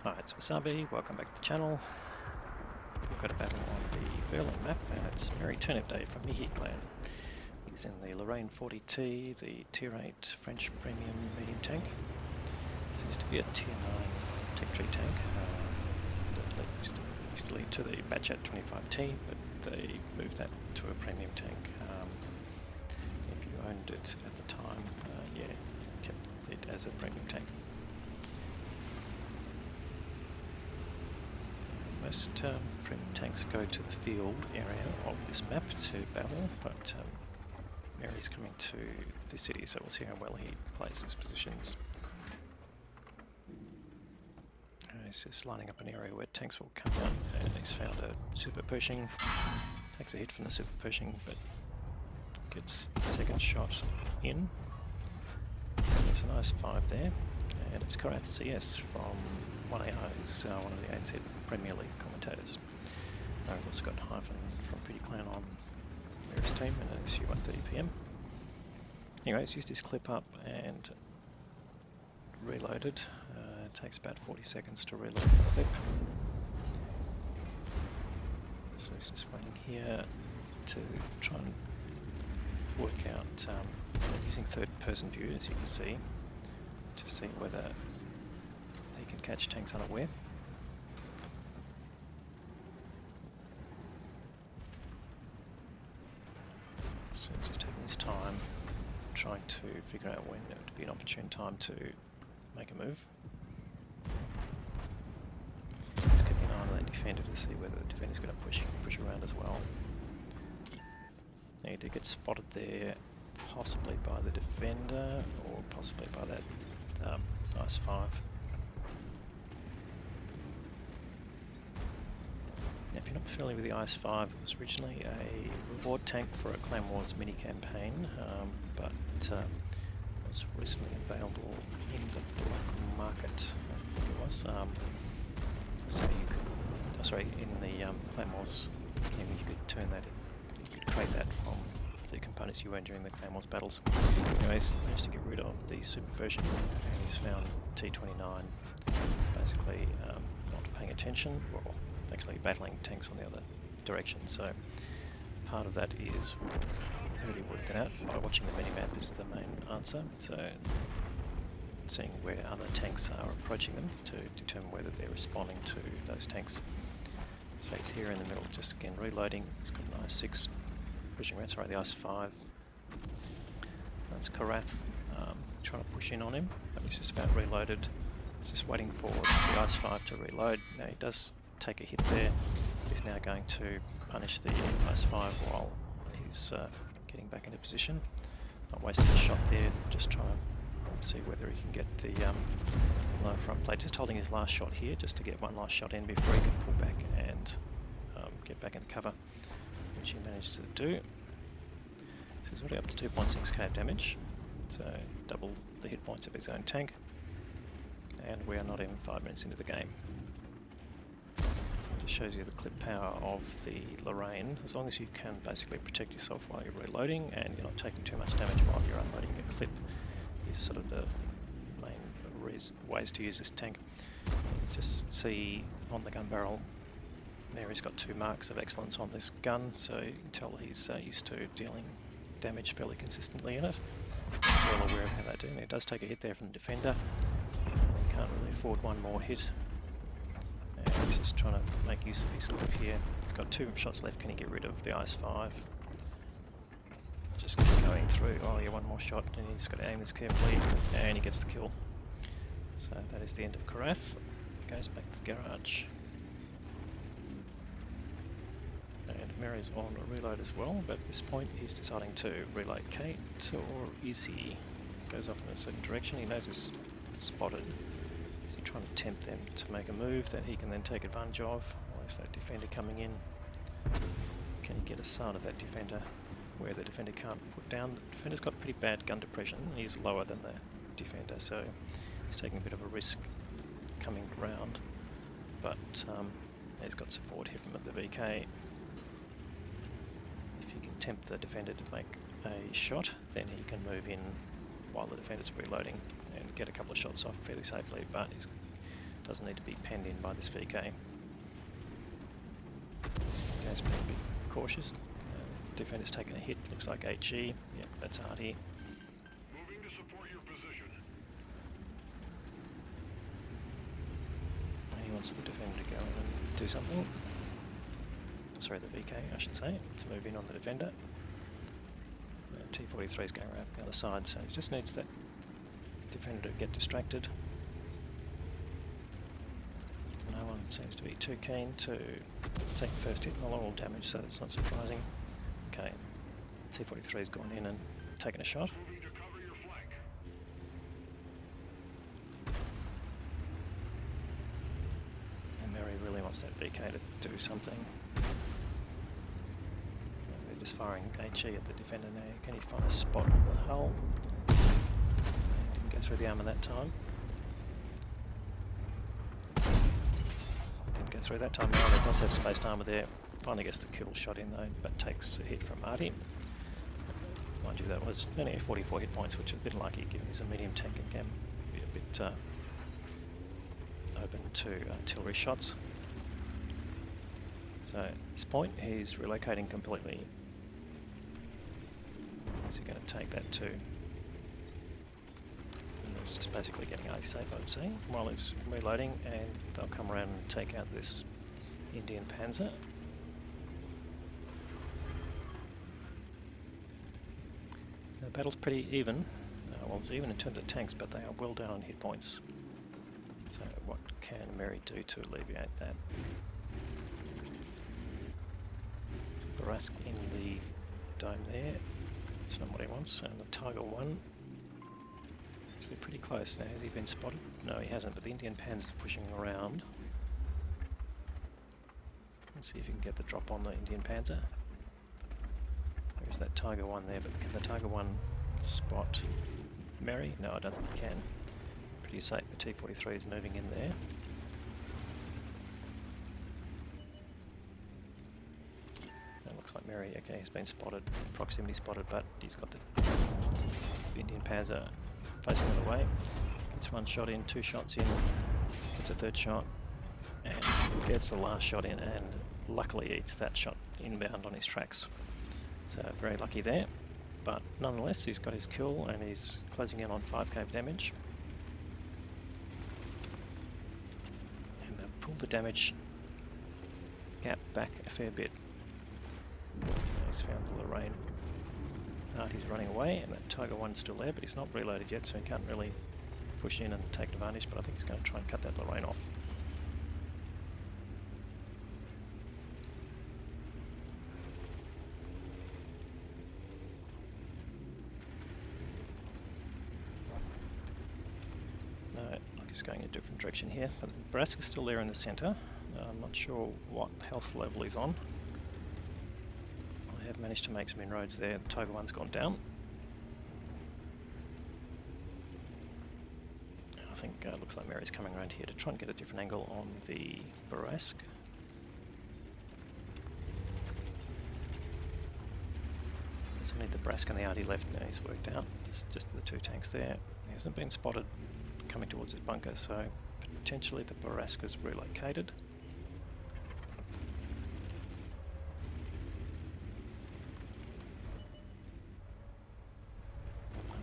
Hi, it's Wasabi, welcome back to the channel. We've got a battle on the Berlin map, and it's MerryTurnipDay from Mickey clan. He's in the Lorraine 40T, the Tier 8 French Premium Medium Tank. This used to be a Tier 9 Tech Tree tank that used to lead to the BADATTANKIng 25T, but they moved that to a premium tank. If you owned it at the time, yeah, you kept it as a premium tank. Most premium tanks go to the field area of this map to battle, but Merry's coming to the city, so we'll see how well he plays these positions. He's just lining up an area where tanks will come out, and he's found a super Pershing. Takes a hit from the super Pershing, but gets the second shot in. There's a nice 5 there, and it's Korath CS from 1AR, who's one of the ANZ Premier League commentators. We've also got Hyphen from Pretty Clan on Merry's team, and it's U130PM. Anyway, he's used his clip up and reloaded. It takes about 40 seconds to reload the clip. So he's just waiting here to try and work out, using third-person view, as you can see, to see whether he can catch tanks unaware. So he's just taking his time, trying to figure out when it would be an opportune time to make a move. He's keeping an eye on that defender to see whether the defender's going to push around as well. Now he did get spotted there, possibly by the defender, or possibly by that nice 5. Now, if you're not familiar with the IS-5, it was originally a reward tank for a Clan Wars mini campaign, but was recently available in the black market, I think it was. So you could, in the Clan Wars game, you could turn that in, you could create that from the components you earned during the Clan Wars battles. Anyways, managed to get rid of the super version, and he's found T29, basically not paying attention, well, actually battling tanks on the other direction. So part of that is really working out by watching the minimap is the main answer. So seeing where other tanks are approaching them to determine whether they're responding to those tanks. So he's here in the middle, just again reloading. He's got an IS-6 pushing around, sorry, the IS-5. That's Korath trying to push in on him, but he's just about reloaded. He's just waiting for the IS-5 to reload. Now he does take a hit there. He's now going to punish the IS-5 while he's getting back into position. Not wasting a shot there, just trying to see whether he can get the low front plate. Just holding his last shot here, just to get one last shot in before he can pull back and get back into cover, which he managed to do. So he's already up to 2.6k damage, so double the hit points of his own tank, and we are not even 5 minutes into the game. Just shows you the clip power of the Lorraine. As long as you can basically protect yourself while you're reloading and you're not taking too much damage while you're unloading your clip, is sort of the main ways to use this tank. You can just see on the gun barrel, Merry's got 2 marks of excellence on this gun, so you can tell he's used to dealing damage fairly consistently in it. He's well aware of how they do, and he does take a hit there from the defender. He can't really afford one more hit. And he's just trying to make use of his clip here. He's got 2 shots left. Can he get rid of the IS-5? Just keep going through. Oh yeah, one more shot, and he's got to aim this carefully, and he gets the kill. So that is the end of Korath. Goes back to the garage. And Merry's on a reload as well, but at this point he's deciding to relocate, or is he? Goes off in a certain direction. He knows he's spotted. So you're trying to tempt them to make a move that he can then take advantage of. Or is that defender coming in? Can he get a sight of that defender where the defender can't put down? The defender's got pretty bad gun depression. He's lower than the defender, so he's taking a bit of a risk coming round. But he's got support here from the VK. If he can tempt the defender to make a shot, then he can move in while the defender's reloading and get a couple of shots off fairly safely, but he's doesn't need to be penned in by this VK. VK's been a bit cautious. Defender's taken a hit, looks like HE. Yep, that's Artie. Moving to support your position. He wants the defender to go in and do something. Sorry, the VK, I should say. Let's move in on the defender. T43 is going around the other side, so he just needs that defender to get distracted. No one seems to be too keen to take the first hit. Well, all damage, so that's not surprising. Okay, T43 has gone in and taken a shot. Moving to cover your flank. And Merry really wants that VK to do something. They're just firing HE at the defender now. Can he find a spot on the hull? Didn't go through the armour that time. Didn't go through that time. Now they does have spaced armour there. Finally gets the kill shot in though, but takes a hit from Artie. Mind you, that was only 44 hit points, which is a bit lucky given he's a medium tank and can be a bit open to artillery shots. So at this point, he's relocating completely. Is he going to take that too? It's just basically getting Artie safe, I'd say, while it's reloading, and they'll come around and take out this Indian Panzer. The battle's pretty even. Well, it's even in terms of tanks, but they are well down on hit points. So what can Merry do to alleviate that? So Barask in the dome there. That's not what he wants. And the Tiger 1. Actually pretty close now. Has he been spotted? No, he hasn't, but the Indian Panzer is pushing around. Let's see if you can get the drop on the Indian Panzer. There's that Tiger 1 there, but can the Tiger 1 spot Merry? No, I don't think he can. Pretty safe, the T43 is moving in there. It looks like Merry, okay, he's been spotted, proximity spotted, but he's got the Indian Panzer facing the other way. Gets one shot in, two shots in, gets a third shot, and gets the last shot in, and luckily eats that shot inbound on his tracks. So very lucky there, but nonetheless he's got his kill and he's closing in on 5k damage. And they've pulled the damage gap back a fair bit. He's found the Lorraine. Artie's running away, and that Tiger 1's still there, but he's not reloaded yet, so he can't really push in and take advantage, but I think he's going to try and cut that Lorraine off. He's going in a different direction here, but Barask is still there in the centre. I'm not sure what health level he's on. I have managed to make some inroads there. The Tiger 1's gone down. I think it looks like Merry's coming around here to try and get a different angle on the Barask. There's only the Barask and the Artie left now. He's worked out. There's just the two tanks there. He hasn't been spotted coming towards his bunker, so potentially the Barask is relocated.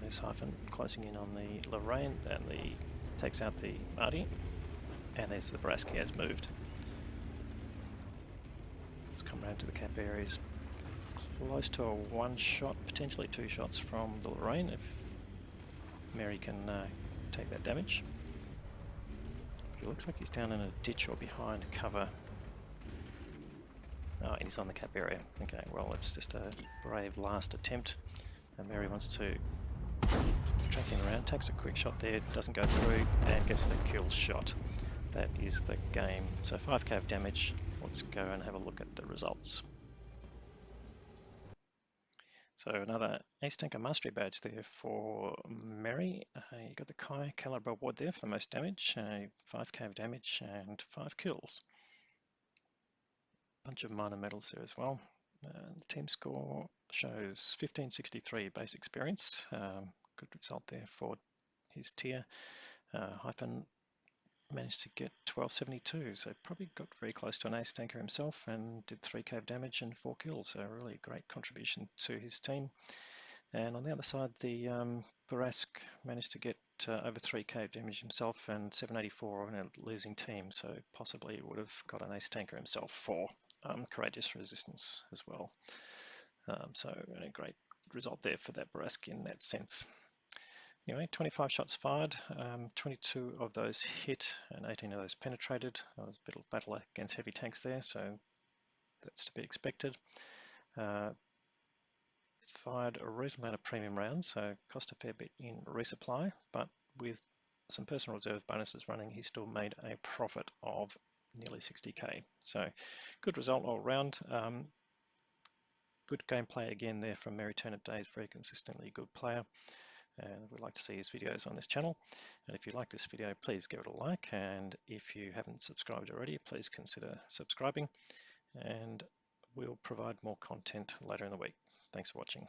There's Hyphen closing in on the Lorraine, and takes out the Artie, and there's the Barask. He has moved. Let's come round to the cap areas. Close to a one shot, potentially two shots from the Lorraine if Merry can take that damage. But it looks like he's down in a ditch or behind cover. Oh, and he's on the cap area. Okay, well, it's just a brave last attempt. And Merry wants to track him around, takes a quick shot there, doesn't go through, and gets the kill shot. That is the game. So 5k of damage. Let's go and have a look at the results. So another Ace Tanker Mastery badge there for Merry. You got the Kai Caliber Award there for the most damage, 5k of damage and 5 kills. Bunch of minor medals there as well. The team score shows 1563 base experience. Good result there for his tier. Hyphen managed to get 1272, so probably got very close to an ace tanker himself and did 3 cave damage and 4 kills, so a really great contribution to his team. And on the other side, the Barask managed to get over 3 cave damage himself and 784 on a losing team, so possibly would have got an ace tanker himself for courageous resistance as well. So a great result there for that Barask in that sense. Anyway, 25 shots fired, 22 of those hit and 18 of those penetrated. There was a bit of battle against heavy tanks there, so that's to be expected. Fired a reasonable amount of premium rounds, so cost a fair bit in resupply, but with some personal reserve bonuses running, he still made a profit of nearly 60k. So good result all round. Good gameplay again there from MerryTurnipDay, very consistently good player. And we'd like to see his videos on this channel. And if you like this video, please give it a like. And if you haven't subscribed already, please consider subscribing. And we'll provide more content later in the week. Thanks for watching.